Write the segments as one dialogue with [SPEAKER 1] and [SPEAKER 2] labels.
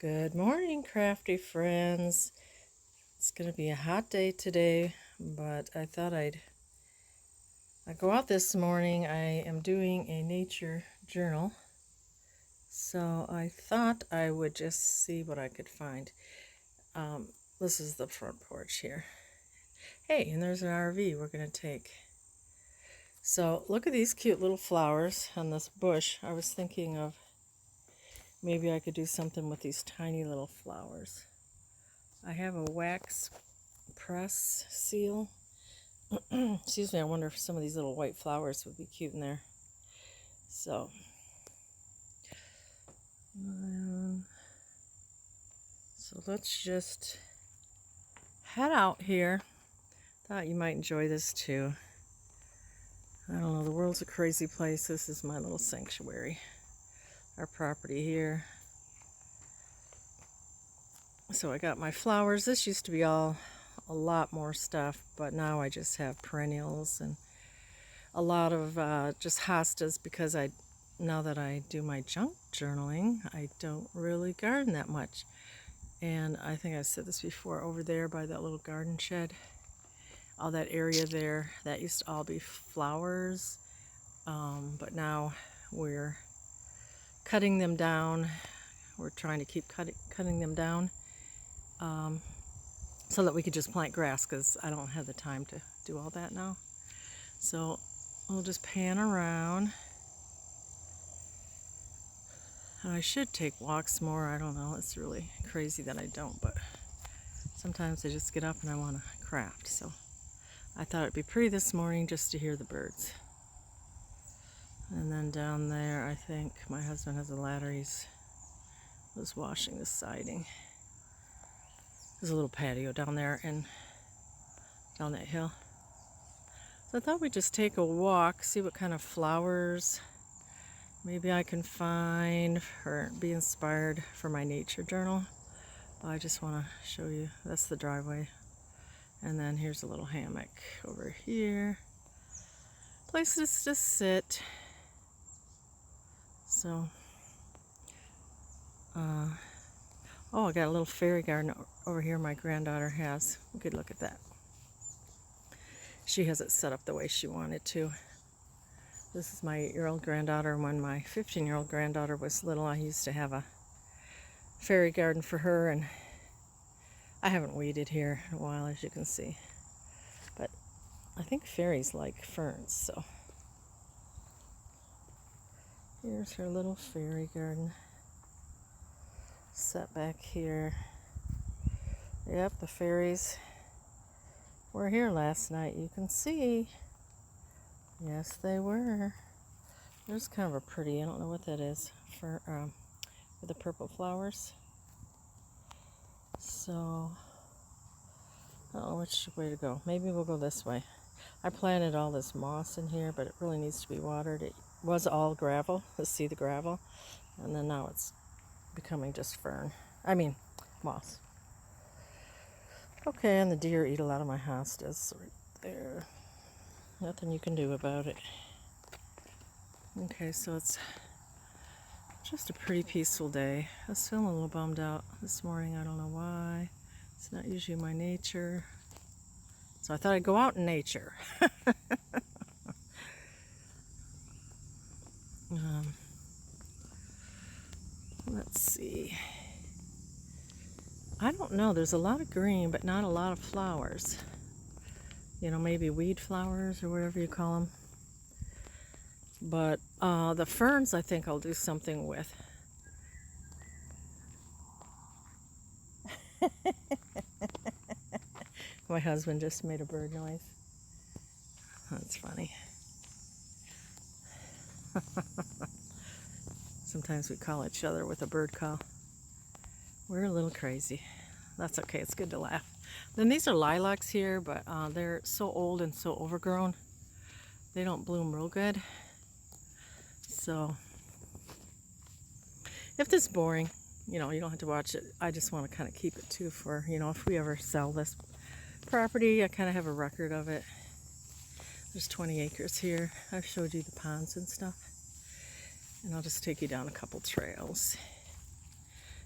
[SPEAKER 1] Good morning, crafty friends. It's going to be a hot day today, but I thought I'd go out this morning. I am doing a nature journal, so I thought I would just see what I could find. This is the front porch here. Hey, and there's an RV we're going to take. So look at these cute little flowers on this bush. I was thinking of maybe I could do something with these tiny little flowers. I have a wax press seal. Excuse me, I wonder if some of these little white flowers would be cute in there. So let's just head out here. Thought you might enjoy this too. I don't know, the world's a crazy place. This is my little sanctuary, our property here. So I got my flowers. This used to be a lot more stuff, but now I just have perennials and a lot of just hostas because now that I do my junk journaling, I don't really garden that much. And I think I've said this before, over there by that little garden shed, all that area there, that used to all be flowers, but now we're cutting them down. We're trying to keep cutting them down so that we could just plant grass, because I don't have the time to do all that now. So we'll just pan around. And I should take walks more. I don't know. It's really crazy that I don't, but sometimes I just get up and I want to craft. So I thought it'd be pretty this morning just to hear the birds. And then down there, I think my husband has a ladder. He was washing the siding. There's a little patio down there and down that hill. So I thought we'd just take a walk, see what kind of flowers maybe I can find or be inspired for my nature journal. I just want to show you, that's the driveway. And then here's a little hammock over here. Places to sit. So, oh, I got a little fairy garden over here my granddaughter has. We could look at that. She has it set up the way she wanted to. This is my 8-year-old granddaughter. When my 15-year-old granddaughter was little, I used to have a fairy garden for her, and I haven't weeded here in a while, as you can see. But I think fairies like ferns, so here's her little fairy garden set back here. Yep, the fairies were here last night, you can see. Yes, they were. There's kind of a pretty, I don't know what that is, for with the purple flowers. So I don't know which way to go. Maybe we'll go this way. I planted all this moss in here, but it really needs to be watered. It was all gravel. Let's see the gravel. And then now it's becoming just moss. Okay, and the deer eat a lot of my hostas right there. Nothing you can do about it. Okay, so it's just a pretty peaceful day. I was feeling a little bummed out this morning. I don't know why. It's not usually my nature. So I thought I'd go out in nature. Let's see. I don't know. There's a lot of green, but not a lot of flowers. You know, maybe weed flowers or whatever you call them. But the ferns, I think I'll do something with. My husband just made a bird noise. That's funny. Sometimes we call each other with a bird call. We're a little crazy. That's okay. It's good to laugh. Then these are lilacs here, but they're so old and so overgrown. They don't bloom real good. So if this is boring, you don't have to watch it. I just want to kind of keep it too for, if we ever sell this property, I kind of have a record of it. There's 20 acres here. I've showed you the ponds and stuff. And I'll just take you down a couple trails.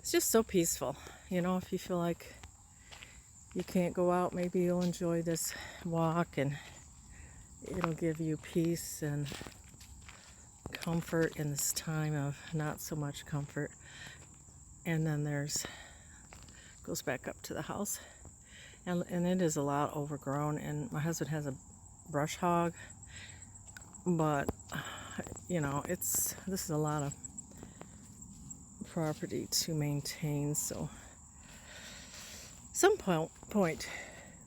[SPEAKER 1] It's just so peaceful. You know, if you feel like you can't go out, maybe you'll enjoy this walk, and it'll give you peace and comfort in this time of not so much comfort. And then goes back up to the house, and it is a lot overgrown, and my husband has a brush hog, but you know, this is a lot of property to maintain, so some point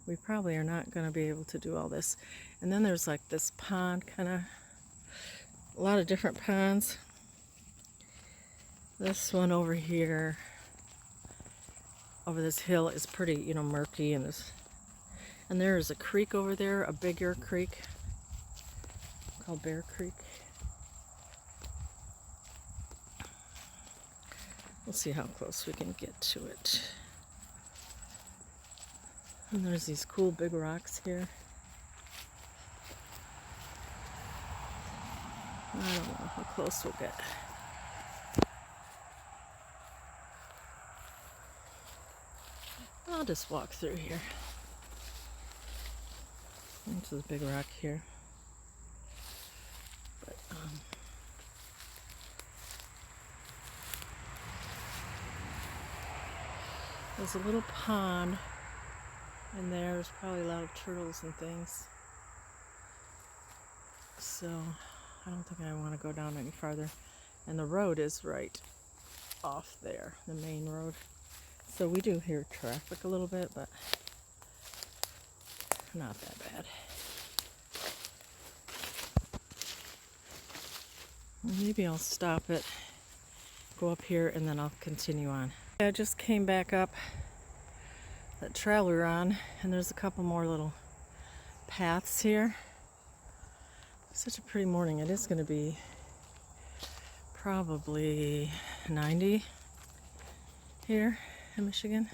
[SPEAKER 1] we probably are not going to be able to do all this. And then there's like this pond, kind of a lot of different ponds. This one over here over this hill is pretty, you know, murky, and there is a creek over there, a bigger creek called Bear Creek. We'll see how close we can get to it. And there's these cool big rocks here. I don't know how close we'll get. I'll just walk through here. Into the big rock here. But, there's a little pond in there. There's probably a lot of turtles and things. So I don't think I want to go down any farther. And the road is right off there, the main road. So we do hear traffic a little bit, but not that bad. Maybe I'll stop it, go up here, and then I'll continue on. I just came back up that trail we were on, and there's a couple more little paths here. Such a pretty morning. It is going to be probably 90 here in Michigan.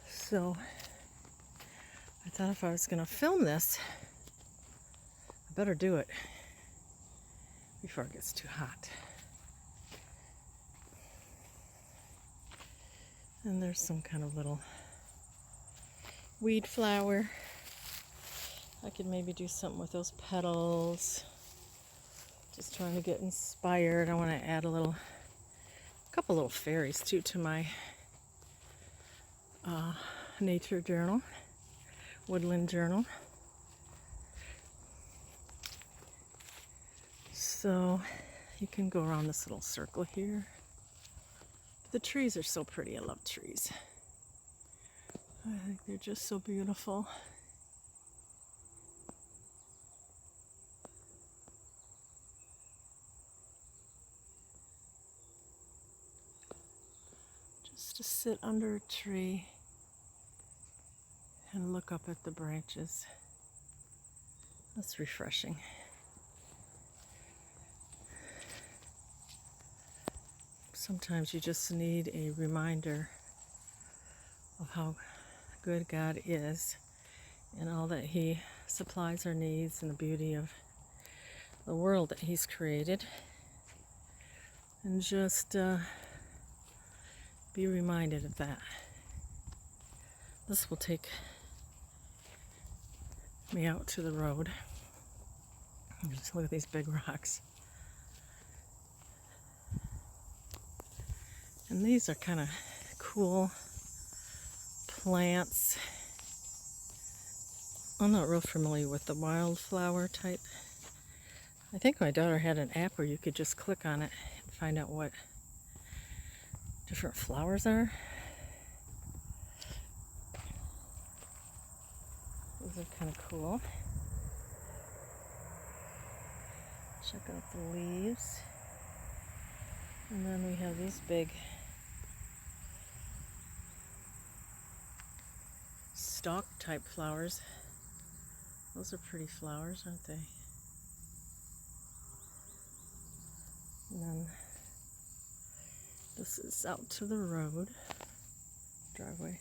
[SPEAKER 1] So I thought if I was going to film this, I better do it before it gets too hot. And there's some kind of little weed flower. I could maybe do something with those petals. Just trying to get inspired. I want to add a couple little fairies too to my nature journal, woodland journal. So you can go around this little circle here. The trees are so pretty. I love trees. I think they're just so beautiful. Just to sit under a tree and look up at the branches. That's refreshing. Sometimes you just need a reminder of how good God is and all that He supplies our needs and the beauty of the world that He's created. And just be reminded of that. This will take me out to the road. Just look at these big rocks. And these are kind of cool plants. I'm not real familiar with the wildflower type. I think my daughter had an app where you could just click on it and find out what different flowers are. These are kind of cool. Check out the leaves. And then we have these big stalk type flowers. Those are pretty flowers, aren't they? And then this is out to the road, driveway.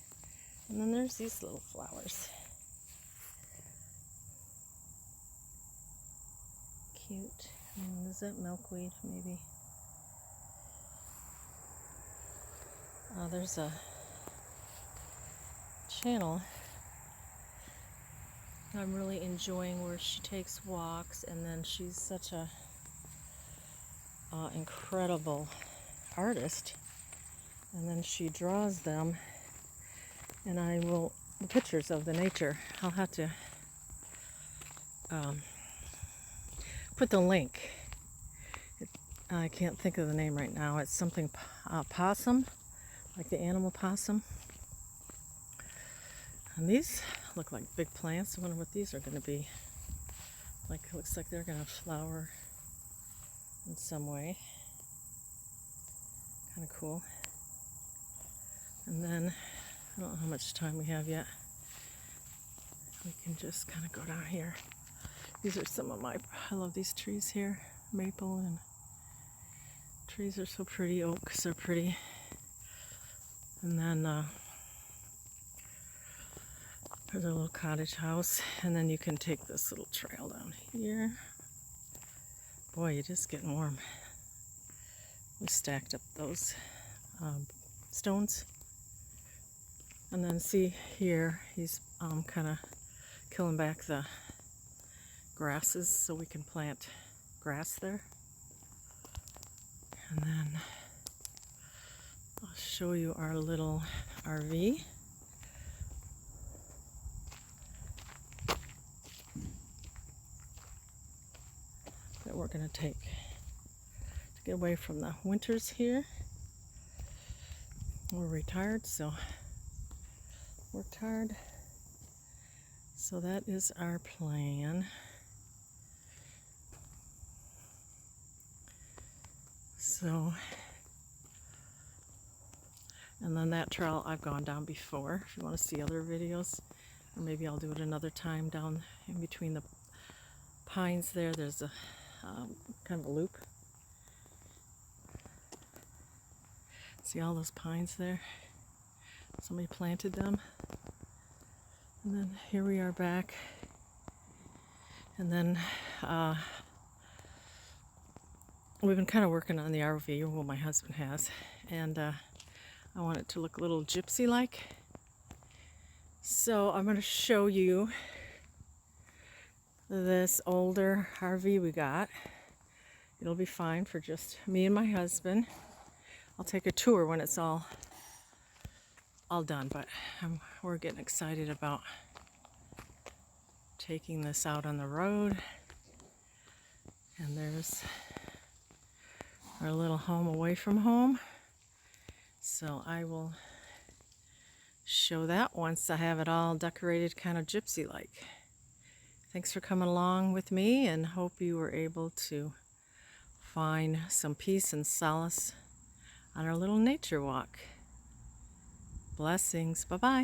[SPEAKER 1] And then there's these little flowers. Cute. Is that milkweed, maybe? There's a channel I'm really enjoying where she takes walks, and then she's such a incredible artist, and then she draws them, and I will pictures of the nature. I'll have to put the link. I can't think of the name right now. It's something possum, like the animal possum. And these look like big plants. I wonder what these are going to be. Like, it looks like they're going to flower in some way. Kind of cool. And then, I don't know how much time we have yet. We can just kind of go down here. These are some of my, I love these trees here. Maple and trees are so pretty. Oaks are pretty. And then there's a little cottage house. And then you can take this little trail down here. Boy, you're just getting warm. We stacked up those stones. And then see here, he's kind of killing back the grasses so we can plant grass there. And then I'll show you our little RV. That we're going to take to get away from the winters here. We're retired, so worked hard. So that is our plan. So, and then that trail I've gone down before. If you want to see other videos, or maybe I'll do it another time down in between the pines there. There's a kind of a loop. See all those pines there? Somebody planted them. And then here we are back. And then we've been kind of working on the RV, well, my husband has, and I want it to look a little gypsy-like. So I'm going to show you this older RV we got. It'll be fine for just me and my husband. I'll take a tour when it's all done, but we're getting excited about taking this out on the road. And there's our little home away from home. So I will show that once I have it all decorated kind of gypsy-like. Thanks for coming along with me, and hope you were able to find some peace and solace on our little nature walk. Blessings. Bye-bye.